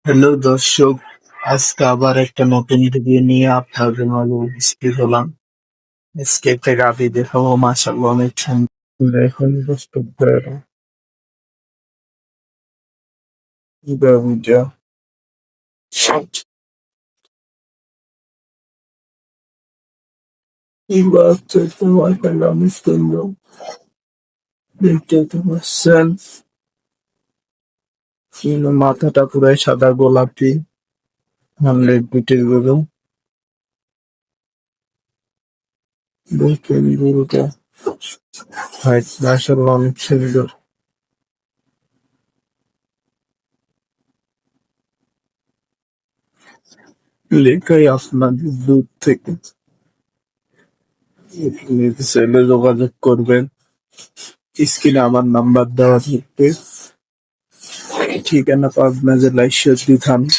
Hello দর্শক, আজকে আবার একটা নতুন ভিডিও নিয়ে আপনাদের মাঝে উপস্থিত হলাম। আজকে একটা গাভী দেখাবো, মাশাআল্লাহ অনেক সুন্দর। এখন দর্শক গাভীটা এই বাচ্চাটা মাশাআল্লাহ অনেক সুন্দর, দেখতে তো পাচ্ছেন। মাথাটা পুরাই সাদা গোলাপি, হান্ড্রেড বিটের গরু। দেখেন গরুটা মাশাআল্লাহ অনেক সুন্দর। লেখাই আপনাদের দূর থেকে চাইলে যোগাযোগ করবেন। স্ক্রিনে আমার নাম্বার দেওয়া থাকবে। ঠিকানা পাবনা জেলা ঈশ্বরদী থানা।